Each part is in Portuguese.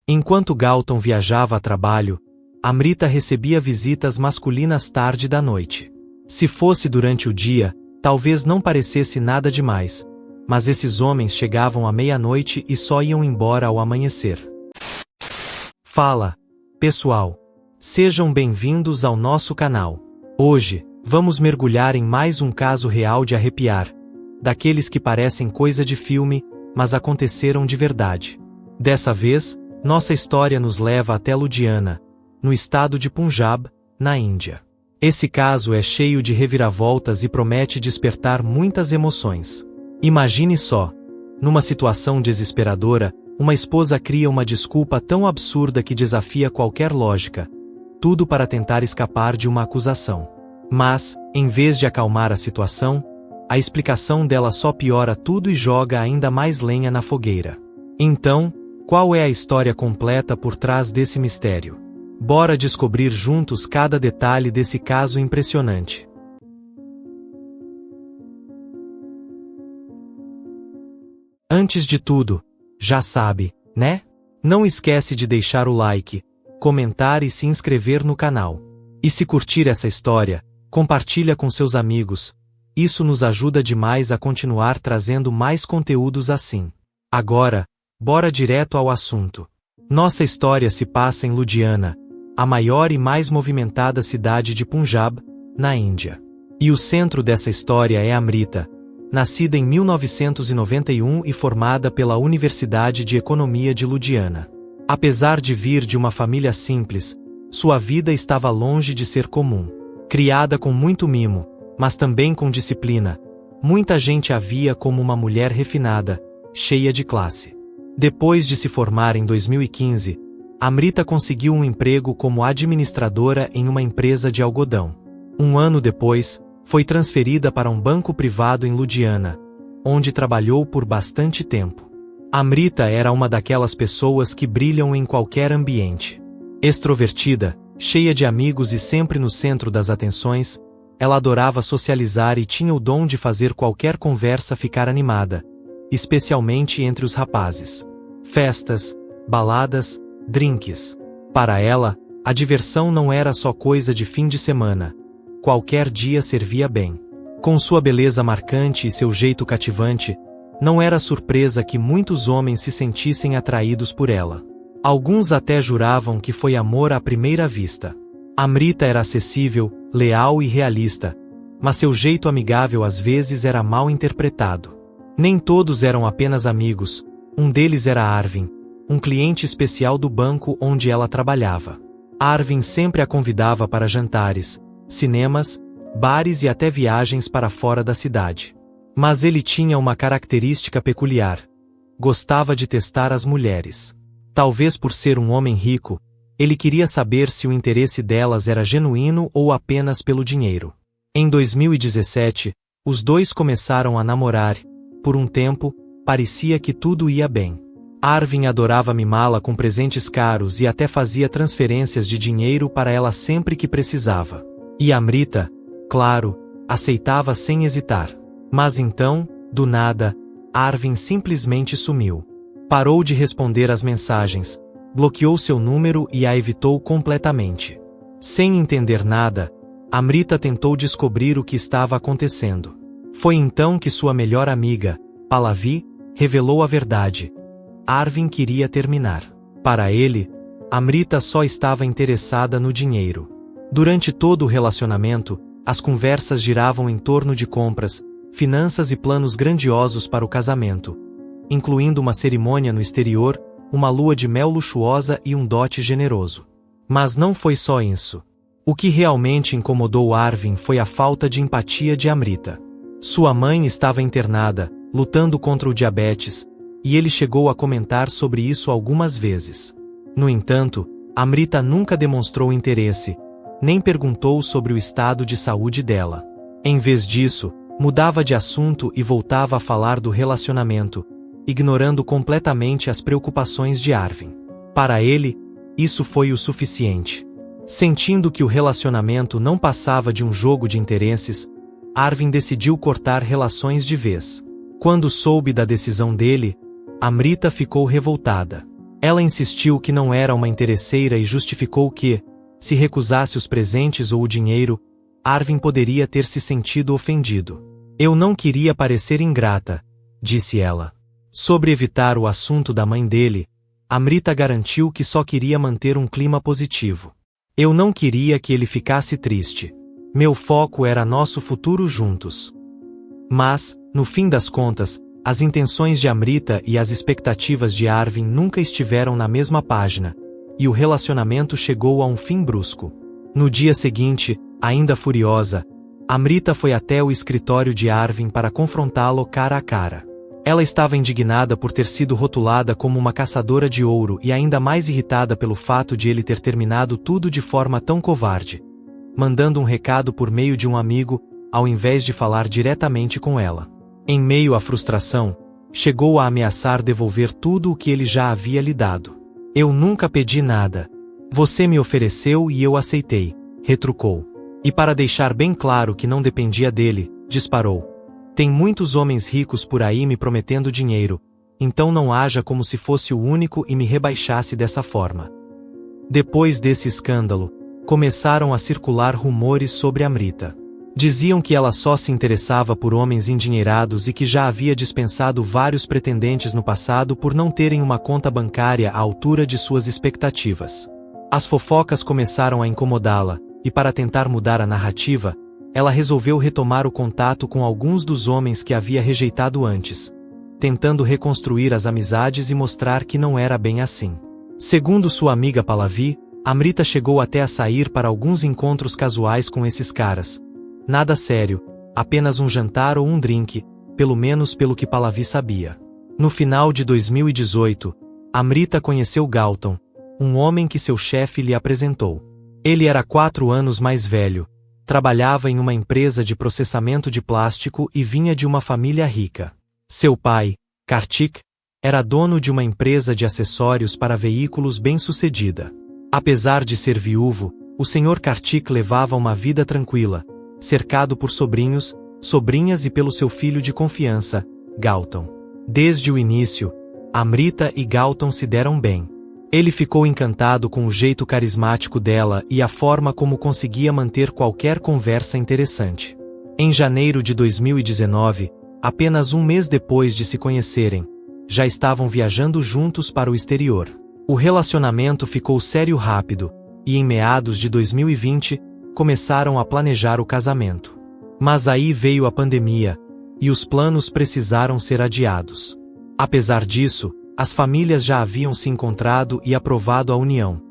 Enquanto Galton viajava a trabalho, Amrita recebia visitas masculinas tarde da noite. Se fosse durante o dia, talvez não parecesse nada demais, mas esses homens chegavam à meia-noite e só iam embora ao amanhecer. Fala, pessoal! Sejam bem-vindos ao nosso canal. Hoje, vamos mergulhar em mais um caso real de arrepiar, daqueles que parecem coisa de filme, mas aconteceram de verdade. Dessa vez, nossa história nos leva até Ludhiana, no estado de Punjab, na Índia. Esse caso é cheio de reviravoltas e promete despertar muitas emoções. Imagine só, numa situação desesperadora, uma esposa cria uma desculpa tão absurda que desafia qualquer lógica, tudo para tentar escapar de uma acusação. Mas, em vez de acalmar a situação, a explicação dela só piora tudo e joga ainda mais lenha na fogueira. Então, qual é a história completa por trás desse mistério? Bora descobrir juntos cada detalhe desse caso impressionante. Antes de tudo, já sabe, né? Não esquece de deixar o like, comentar e se inscrever no canal. E se curtir essa história, compartilha com seus amigos. Isso nos ajuda demais a continuar trazendo mais conteúdos assim. Agora, bora direto ao assunto. Nossa história se passa em Ludhiana, a maior e mais movimentada cidade de Punjab, na Índia. E o centro dessa história é Amrita, nascida em 1991 e formada pela Universidade de Economia de Ludhiana. Apesar de vir de uma família simples, sua vida estava longe de ser comum. Criada com muito mimo, mas também com disciplina, muita gente a via como uma mulher refinada, cheia de classe. Depois de se formar em 2015, Amrita conseguiu um emprego como administradora em uma empresa de algodão. Um ano depois, foi transferida para um banco privado em Ludhiana, onde trabalhou por bastante tempo. Amrita era uma daquelas pessoas que brilham em qualquer ambiente. Extrovertida, cheia de amigos e sempre no centro das atenções, ela adorava socializar e tinha o dom de fazer qualquer conversa ficar animada, especialmente entre os rapazes. Festas, baladas, drinks. Para ela, a diversão não era só coisa de fim de semana. Qualquer dia servia bem. Com sua beleza marcante e seu jeito cativante, não era surpresa que muitos homens se sentissem atraídos por ela. Alguns até juravam que foi amor à primeira vista. Amrita era acessível, leal e realista, mas seu jeito amigável às vezes era mal interpretado. Nem todos eram apenas amigos, um deles era Arvin, um cliente especial do banco onde ela trabalhava. Arvin sempre a convidava para jantares, cinemas, bares e até viagens para fora da cidade. Mas ele tinha uma característica peculiar: gostava de testar as mulheres. Talvez por ser um homem rico, ele queria saber se o interesse delas era genuíno ou apenas pelo dinheiro. Em 2017, os dois começaram a namorar. Por um tempo, parecia que tudo ia bem. Arvin adorava mimá-la com presentes caros e até fazia transferências de dinheiro para ela sempre que precisava. E Amrita, claro, aceitava sem hesitar. Mas então, do nada, Arvin simplesmente sumiu. Parou de responder às mensagens, bloqueou seu número e a evitou completamente. Sem entender nada, Amrita tentou descobrir o que estava acontecendo. Foi então que sua melhor amiga, Pallavi, revelou a verdade. Arvin queria terminar. Para ele, Amrita só estava interessada no dinheiro. Durante todo o relacionamento, as conversas giravam em torno de compras, finanças e planos grandiosos para o casamento, incluindo uma cerimônia no exterior, uma lua de mel luxuosa e um dote generoso. Mas não foi só isso. O que realmente incomodou Arvin foi a falta de empatia de Amrita. Sua mãe estava internada, lutando contra o diabetes, e ele chegou a comentar sobre isso algumas vezes. No entanto, Amrita nunca demonstrou interesse, nem perguntou sobre o estado de saúde dela. Em vez disso, mudava de assunto e voltava a falar do relacionamento, ignorando completamente as preocupações de Arvin. Para ele, isso foi o suficiente. Sentindo que o relacionamento não passava de um jogo de interesses, Arvin decidiu cortar relações de vez. Quando soube da decisão dele, Amrita ficou revoltada. Ela insistiu que não era uma interesseira e justificou que, se recusasse os presentes ou o dinheiro, Arvin poderia ter se sentido ofendido. Eu não queria parecer ingrata, disse ela. Sobre evitar o assunto da mãe dele, Amrita garantiu que só queria manter um clima positivo. Eu não queria que ele ficasse triste. Meu foco era nosso futuro juntos. Mas, no fim das contas, as intenções de Amrita e as expectativas de Arvin nunca estiveram na mesma página, e o relacionamento chegou a um fim brusco. No dia seguinte, ainda furiosa, Amrita foi até o escritório de Arvin para confrontá-lo cara a cara. Ela estava indignada por ter sido rotulada como uma caçadora de ouro e ainda mais irritada pelo fato de ele ter terminado tudo de forma tão covarde, mandando um recado por meio de um amigo, ao invés de falar diretamente com ela. Em meio à frustração, chegou a ameaçar devolver tudo o que ele já havia lhe dado. Eu nunca pedi nada. Você me ofereceu e eu aceitei, retrucou. E para deixar bem claro que não dependia dele, disparou. Tem muitos homens ricos por aí me prometendo dinheiro, então não haja como se fosse o único e me rebaixasse dessa forma. Depois desse escândalo, começaram a circular rumores sobre Amrita. Diziam que ela só se interessava por homens endinheirados e que já havia dispensado vários pretendentes no passado por não terem uma conta bancária à altura de suas expectativas. As fofocas começaram a incomodá-la, e para tentar mudar a narrativa, ela resolveu retomar o contato com alguns dos homens que havia rejeitado antes, tentando reconstruir as amizades e mostrar que não era bem assim. Segundo sua amiga Pallavi, Amrita chegou até a sair para alguns encontros casuais com esses caras. Nada sério, apenas um jantar ou um drink, pelo menos pelo que Pallavi sabia. No final de 2018, Amrita conheceu Gautam, um homem que seu chefe lhe apresentou. Ele era 4 anos mais velho, trabalhava em uma empresa de processamento de plástico e vinha de uma família rica. Seu pai, Kartik, era dono de uma empresa de acessórios para veículos bem-sucedida. Apesar de ser viúvo, o Sr. Kartik levava uma vida tranquila, cercado por sobrinhos, sobrinhas e pelo seu filho de confiança, Gautam. Desde o início, Amrita e Gautam se deram bem. Ele ficou encantado com o jeito carismático dela e a forma como conseguia manter qualquer conversa interessante. Em janeiro de 2019, apenas um mês depois de se conhecerem, já estavam viajando juntos para o exterior. O relacionamento ficou sério rápido, e em meados de 2020, começaram a planejar o casamento. Mas aí veio a pandemia, e os planos precisaram ser adiados. Apesar disso, as famílias já haviam se encontrado e aprovado a união.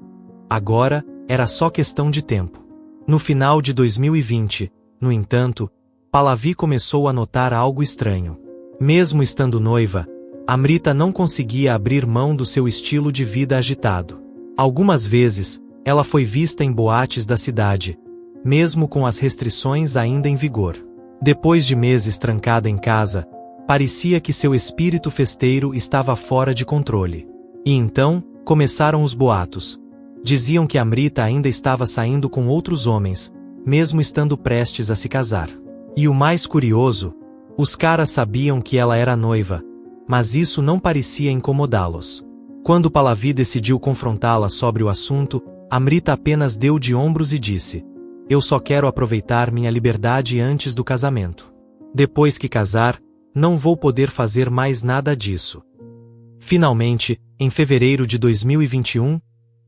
Agora, era só questão de tempo. No final de 2020, no entanto, Pallavi começou a notar algo estranho. Mesmo estando noiva, Amrita não conseguia abrir mão do seu estilo de vida agitado. Algumas vezes, ela foi vista em boates da cidade, mesmo com as restrições ainda em vigor. Depois de meses trancada em casa, parecia que seu espírito festeiro estava fora de controle. E então, começaram os boatos. Diziam que Amrita ainda estava saindo com outros homens, mesmo estando prestes a se casar. E o mais curioso, os caras sabiam que ela era noiva, mas isso não parecia incomodá-los. Quando Pallavi decidiu confrontá-la sobre o assunto, Amrita apenas deu de ombros e disse: "Eu só quero aproveitar minha liberdade antes do casamento. Depois que casar, não vou poder fazer mais nada disso." Finalmente, em fevereiro de 2021,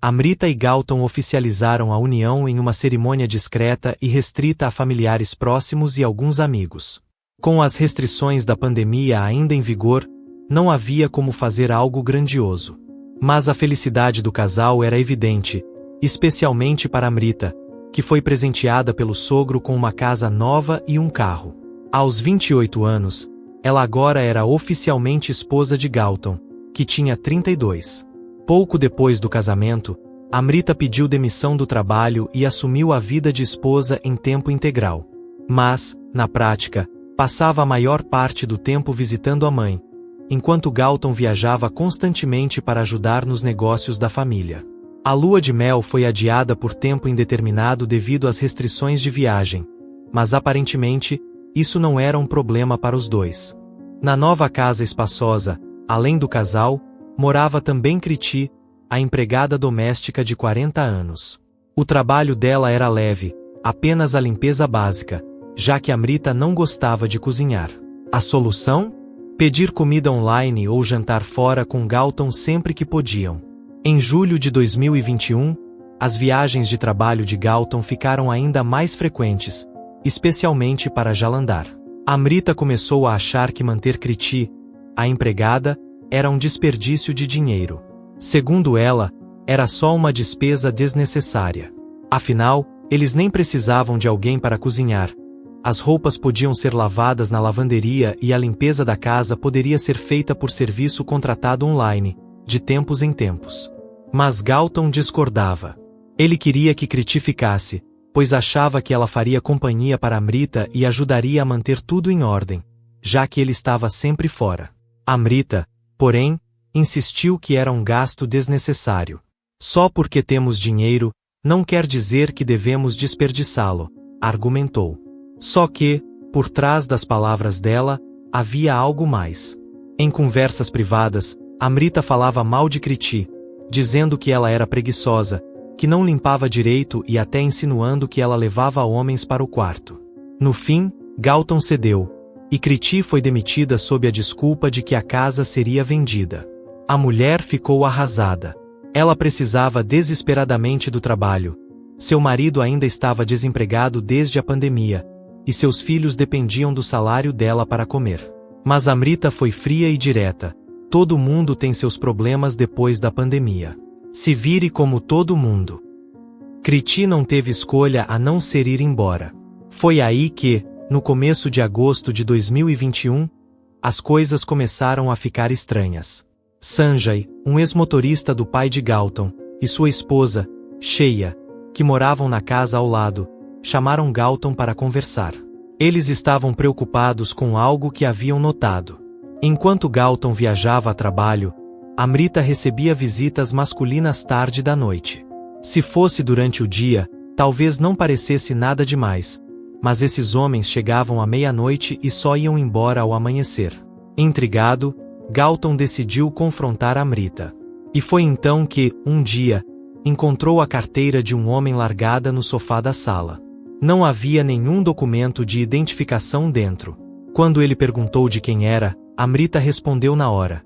Amrita e Gautam oficializaram a união em uma cerimônia discreta e restrita a familiares próximos e alguns amigos. Com as restrições da pandemia ainda em vigor, não havia como fazer algo grandioso. Mas a felicidade do casal era evidente, especialmente para Amrita, que foi presenteada pelo sogro com uma casa nova e um carro. Aos 28 anos, ela agora era oficialmente esposa de Gautam, que tinha 32. Pouco depois do casamento, Amrita pediu demissão do trabalho e assumiu a vida de esposa em tempo integral. Mas, na prática, passava a maior parte do tempo visitando a mãe, enquanto Gautam viajava constantemente para ajudar nos negócios da família. A lua de mel foi adiada por tempo indeterminado devido às restrições de viagem, mas aparentemente, isso não era um problema para os dois. Na nova casa espaçosa, além do casal, morava também Kriti, a empregada doméstica de 40 anos. O trabalho dela era leve, apenas a limpeza básica, já que Amrita não gostava de cozinhar. A solução? Pedir comida online ou jantar fora com Gautam sempre que podiam. Em julho de 2021, as viagens de trabalho de Gautam ficaram ainda mais frequentes, especialmente para Jalandhar. Amrita começou a achar que manter Kriti, a empregada, era um desperdício de dinheiro. Segundo ela, era só uma despesa desnecessária. Afinal, eles nem precisavam de alguém para cozinhar. As roupas podiam ser lavadas na lavanderia e a limpeza da casa poderia ser feita por serviço contratado online, de tempos em tempos. Mas Gautam discordava. Ele queria que Kriti ficasse, pois achava que ela faria companhia para Amrita e ajudaria a manter tudo em ordem, já que ele estava sempre fora. Amrita, porém, insistiu que era um gasto desnecessário. Só porque temos dinheiro, não quer dizer que devemos desperdiçá-lo, argumentou. Só que, por trás das palavras dela, havia algo mais. Em conversas privadas, Amrita falava mal de Kriti, dizendo que ela era preguiçosa, que não limpava direito e até insinuando que ela levava homens para o quarto. No fim, Gautam cedeu, e Kriti foi demitida sob a desculpa de que a casa seria vendida. A mulher ficou arrasada. Ela precisava desesperadamente do trabalho. Seu marido ainda estava desempregado desde a pandemia, e seus filhos dependiam do salário dela para comer. Mas Amrita foi fria e direta. Todo mundo tem seus problemas depois da pandemia. Se vire como todo mundo. Kriti não teve escolha a não ser ir embora. Foi aí que, no começo de agosto de 2021, as coisas começaram a ficar estranhas. Sanjay, um ex-motorista do pai de Gautam, e sua esposa, Sheya, que moravam na casa ao lado, chamaram Gautam para conversar. Eles estavam preocupados com algo que haviam notado. Enquanto Gautam viajava a trabalho, Amrita recebia visitas masculinas tarde da noite. Se fosse durante o dia, talvez não parecesse nada demais, mas esses homens chegavam à meia-noite e só iam embora ao amanhecer. Intrigado, Gautam decidiu confrontar Amrita. E foi então que, um dia, encontrou a carteira de um homem largada no sofá da sala. Não havia nenhum documento de identificação dentro. Quando ele perguntou de quem era, Amrita respondeu na hora.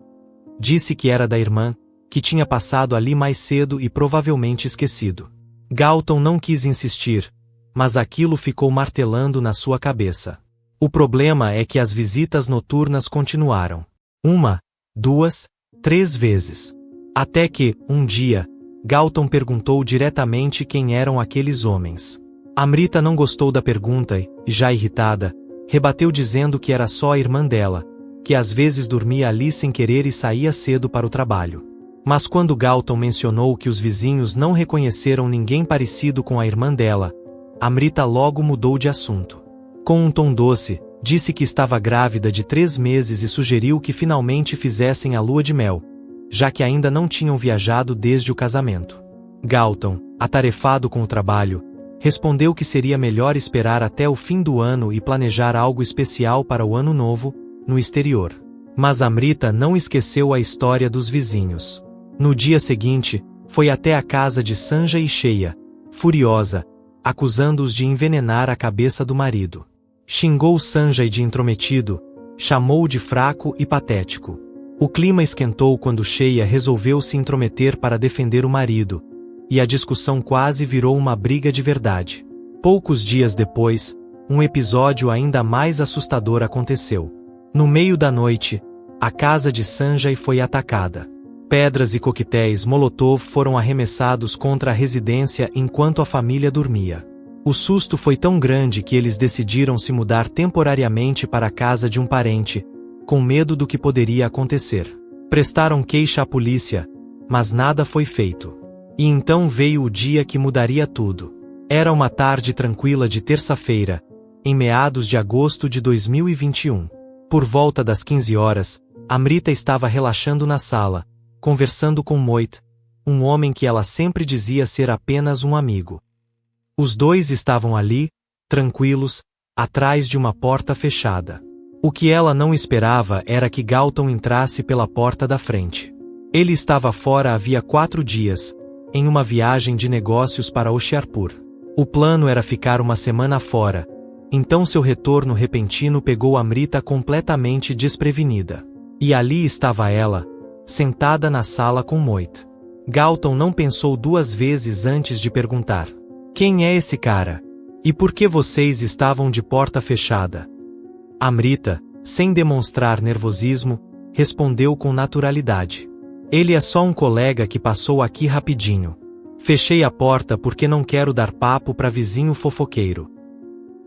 Disse que era da irmã, que tinha passado ali mais cedo e provavelmente esquecido. Gautam não quis insistir, mas aquilo ficou martelando na sua cabeça. O problema é que as visitas noturnas continuaram. 1, 2, 3 vezes. Até que, um dia, Gautam perguntou diretamente quem eram aqueles homens. Amrita não gostou da pergunta e, já irritada, rebateu dizendo que era só a irmã dela, que às vezes dormia ali sem querer e saía cedo para o trabalho. Mas quando Gautam mencionou que os vizinhos não reconheceram ninguém parecido com a irmã dela, Amrita logo mudou de assunto. Com um tom doce, disse que estava grávida de 3 meses e sugeriu que finalmente fizessem a lua de mel, já que ainda não tinham viajado desde o casamento. Gautam, atarefado com o trabalho, respondeu que seria melhor esperar até o fim do ano e planejar algo especial para o ano novo, no exterior. Mas Amrita não esqueceu a história dos vizinhos. No dia seguinte, foi até a casa de Sanjay e Sheya, furiosa, acusando-os de envenenar a cabeça do marido. Xingou Sanjay de intrometido, chamou-o de fraco e patético. O clima esquentou quando Sheya resolveu se intrometer para defender o marido, e a discussão quase virou uma briga de verdade. Poucos dias depois, um episódio ainda mais assustador aconteceu. No meio da noite, a casa de Sanjay foi atacada. Pedras e coquetéis Molotov foram arremessados contra a residência enquanto a família dormia. O susto foi tão grande que eles decidiram se mudar temporariamente para a casa de um parente, com medo do que poderia acontecer. Prestaram queixa à polícia, mas nada foi feito. E então veio o dia que mudaria tudo. Era uma tarde tranquila de terça-feira, em meados de agosto de 2021. Por volta das 15 horas, Amrita estava relaxando na sala, conversando com Moit, um homem que ela sempre dizia ser apenas um amigo. Os dois estavam ali, tranquilos, atrás de uma porta fechada. O que ela não esperava era que Gautam entrasse pela porta da frente. Ele estava fora havia 4 dias, em uma viagem de negócios para Hoshiarpur. O plano era ficar uma semana fora, então seu retorno repentino pegou Amrita completamente desprevenida. E ali estava ela, sentada na sala com Mohit. Gautam não pensou 2 vezes antes de perguntar: quem é esse cara? E por que vocês estavam de porta fechada? Amrita, sem demonstrar nervosismo, respondeu com naturalidade: ele é só um colega que passou aqui rapidinho. Fechei a porta porque não quero dar papo para vizinho fofoqueiro.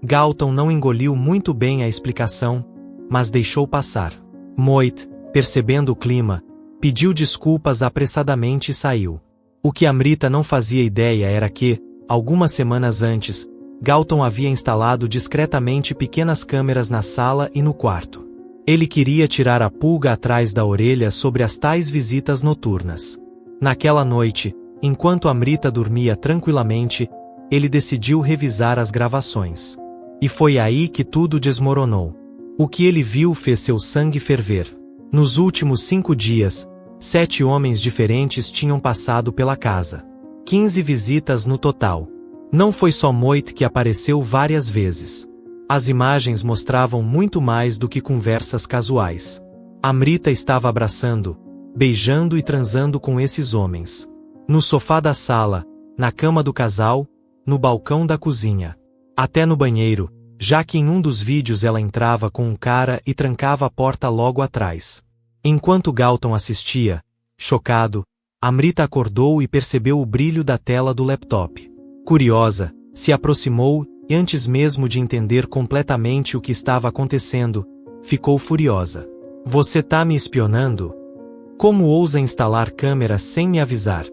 Gautam não engoliu muito bem a explicação, mas deixou passar. Mohit, percebendo o clima, pediu desculpas apressadamente e saiu. O que Amrita não fazia ideia era que, algumas semanas antes, Gautam havia instalado discretamente pequenas câmeras na sala e no quarto. Ele queria tirar a pulga atrás da orelha sobre as tais visitas noturnas. Naquela noite, enquanto Amrita dormia tranquilamente, ele decidiu revisar as gravações. E foi aí que tudo desmoronou. O que ele viu fez seu sangue ferver. Nos últimos 5 dias, 7 homens diferentes tinham passado pela casa. 15 visitas no total. Não foi só Mohit que apareceu várias vezes. As imagens mostravam muito mais do que conversas casuais. Amrita estava abraçando, beijando e transando com esses homens. No sofá da sala, na cama do casal, no balcão da cozinha. Até no banheiro, já que em um dos vídeos ela entrava com um cara e trancava a porta logo atrás. Enquanto Gautam assistia, chocado, Amrita acordou e percebeu o brilho da tela do laptop. Curiosa, se aproximou e antes mesmo de entender completamente o que estava acontecendo, ficou furiosa. Você tá me espionando? Como ousa instalar câmeras sem me avisar?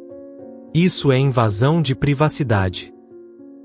Isso é invasão de privacidade.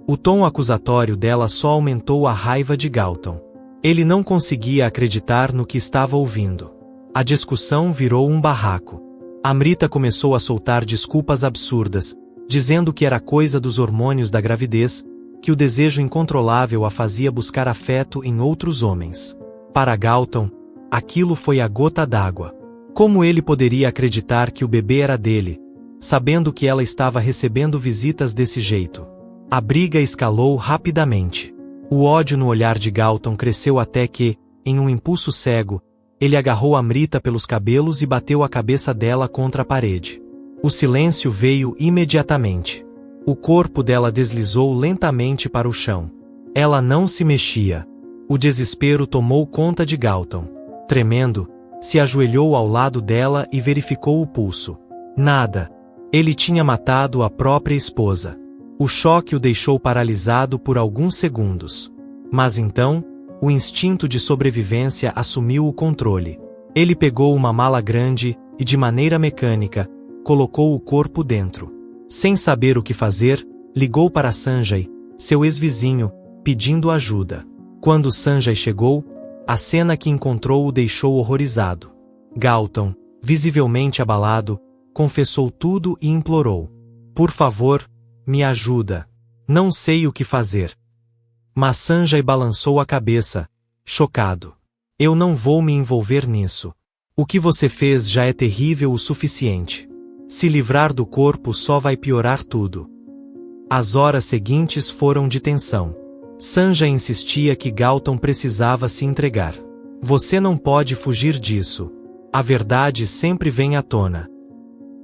O tom acusatório dela só aumentou a raiva de Gautam. Ele não conseguia acreditar no que estava ouvindo. A discussão virou um barraco. Amrita começou a soltar desculpas absurdas, dizendo que era coisa dos hormônios da gravidez, que o desejo incontrolável a fazia buscar afeto em outros homens. Para Gautam, aquilo foi a gota d'água. Como ele poderia acreditar que o bebê era dele, sabendo que ela estava recebendo visitas desse jeito? A briga escalou rapidamente. O ódio no olhar de Gautam cresceu até que, em um impulso cego, ele agarrou Amrita pelos cabelos e bateu a cabeça dela contra a parede. O silêncio veio imediatamente. O corpo dela deslizou lentamente para o chão. Ela não se mexia. O desespero tomou conta de Gautam. Tremendo, se ajoelhou ao lado dela e verificou o pulso. Nada. Ele tinha matado a própria esposa. O choque o deixou paralisado por alguns segundos. Mas então, o instinto de sobrevivência assumiu o controle. Ele pegou uma mala grande e, de maneira mecânica, colocou o corpo dentro. Sem saber o que fazer, ligou para Sanjay, seu ex-vizinho, pedindo ajuda. Quando Sanjay chegou, a cena que encontrou o deixou horrorizado. Gautam, visivelmente abalado, confessou tudo e implorou: por favor, me ajuda. Não sei o que fazer. Mas Sanjay balançou a cabeça, chocado. Eu não vou me envolver nisso. O que você fez já é terrível o suficiente. Se livrar do corpo só vai piorar tudo. As horas seguintes foram de tensão. Sanjay insistia que Gautam precisava se entregar. Você não pode fugir disso. A verdade sempre vem à tona.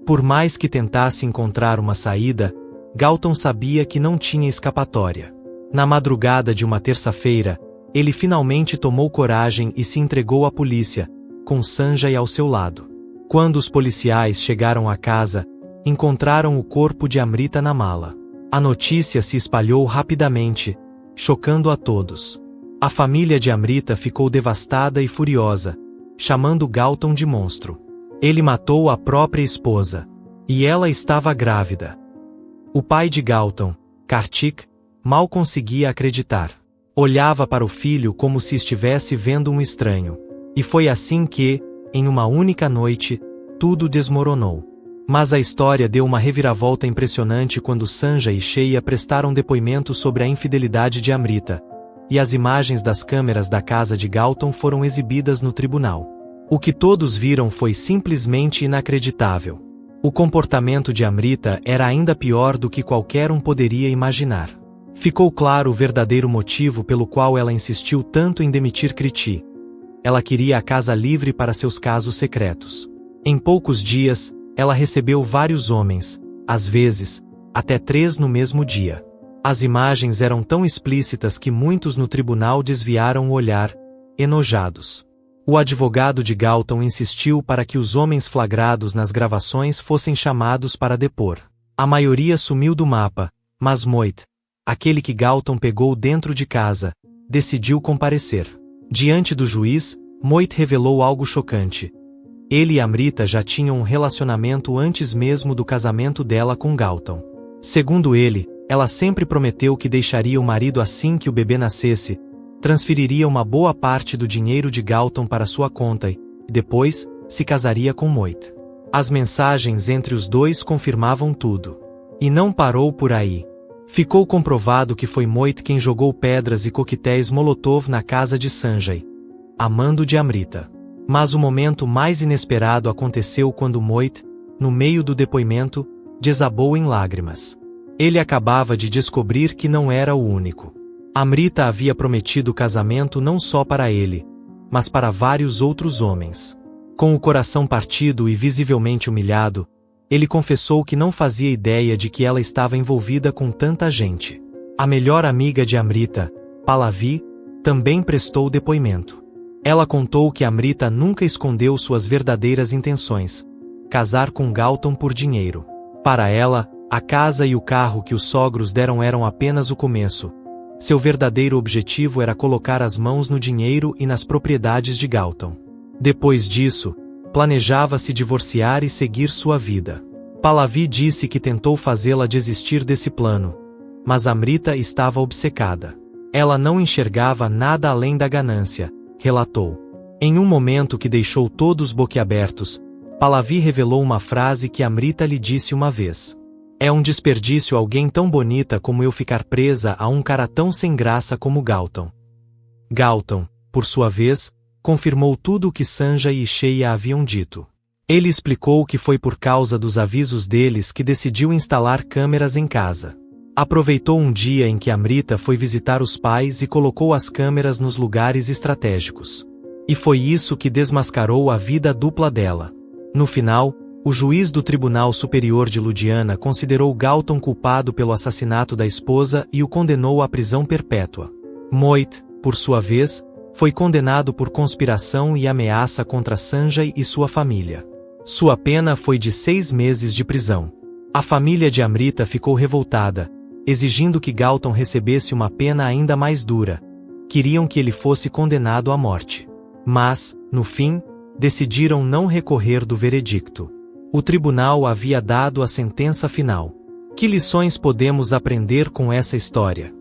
Por mais que tentasse encontrar uma saída, Gautam sabia que não tinha escapatória. Na madrugada de uma terça-feira, ele finalmente tomou coragem e se entregou à polícia, com Sanjay ao seu lado. Quando os policiais chegaram à casa, encontraram o corpo de Amrita na mala. A notícia se espalhou rapidamente, chocando a todos. A família de Amrita ficou devastada e furiosa, chamando Gautam de monstro. Ele matou a própria esposa. E ela estava grávida. O pai de Gautam, Kartik, mal conseguia acreditar. Olhava para o filho como se estivesse vendo um estranho. E foi assim que, em uma única noite, tudo desmoronou. Mas a história deu uma reviravolta impressionante quando Sanjay e Shreya prestaram depoimento sobre a infidelidade de Amrita, e as imagens das câmeras da casa de Gautam foram exibidas no tribunal. O que todos viram foi simplesmente inacreditável. O comportamento de Amrita era ainda pior do que qualquer um poderia imaginar. Ficou claro o verdadeiro motivo pelo qual ela insistiu tanto em demitir Kriti. Ela queria a casa livre para seus casos secretos. Em poucos dias, ela recebeu vários homens, às vezes, até 3 no mesmo dia. As imagens eram tão explícitas que muitos no tribunal desviaram o olhar, enojados. O advogado de Gautam insistiu para que os homens flagrados nas gravações fossem chamados para depor. A maioria sumiu do mapa, mas Moit, aquele que Gautam pegou dentro de casa, decidiu comparecer. Diante do juiz, Moit revelou algo chocante. Ele e Amrita já tinham um relacionamento antes mesmo do casamento dela com Gautam. Segundo ele, ela sempre prometeu que deixaria o marido assim que o bebê nascesse, transferiria uma boa parte do dinheiro de Gautam para sua conta e, depois, se casaria com Moit. As mensagens entre os dois confirmavam tudo. E não parou por aí. Ficou comprovado que foi Moit quem jogou pedras e coquetéis Molotov na casa de Sanjay, amando de Amrita. Mas o momento mais inesperado aconteceu quando Moit, no meio do depoimento, desabou em lágrimas. Ele acabava de descobrir que não era o único. Amrita havia prometido casamento não só para ele, mas para vários outros homens. Com o coração partido e visivelmente humilhado, ele confessou que não fazia ideia de que ela estava envolvida com tanta gente. A melhor amiga de Amrita, Pallavi, também prestou depoimento. Ela contou que Amrita nunca escondeu suas verdadeiras intenções: casar com Gautam por dinheiro. Para ela, a casa e o carro que os sogros deram eram apenas o começo. Seu verdadeiro objetivo era colocar as mãos no dinheiro e nas propriedades de Gautam. Depois disso, planejava se divorciar e seguir sua vida. Pallavi disse que tentou fazê-la desistir desse plano, mas Amrita estava obcecada. Ela não enxergava nada além da ganância, relatou. Em um momento que deixou todos boquiabertos, Pallavi revelou uma frase que Amrita lhe disse uma vez. É um desperdício alguém tão bonita como eu ficar presa a um cara tão sem graça como Gautam. Gautam, por sua vez, confirmou tudo o que Sanjay e Shreya haviam dito. Ele explicou que foi por causa dos avisos deles que decidiu instalar câmeras em casa. Aproveitou um dia em que Amrita foi visitar os pais e colocou as câmeras nos lugares estratégicos. E foi isso que desmascarou a vida dupla dela. No final, o juiz do Tribunal Superior de Ludhiana considerou Gautam culpado pelo assassinato da esposa e o condenou à prisão perpétua. Moit, por sua vez, foi condenado por conspiração e ameaça contra Sanjay e sua família. Sua pena foi de 6 meses de prisão. A família de Amrita ficou revoltada, exigindo que Gautam recebesse uma pena ainda mais dura. Queriam que ele fosse condenado à morte. Mas, no fim, decidiram não recorrer do veredicto. O tribunal havia dado a sentença final. Que lições podemos aprender com essa história?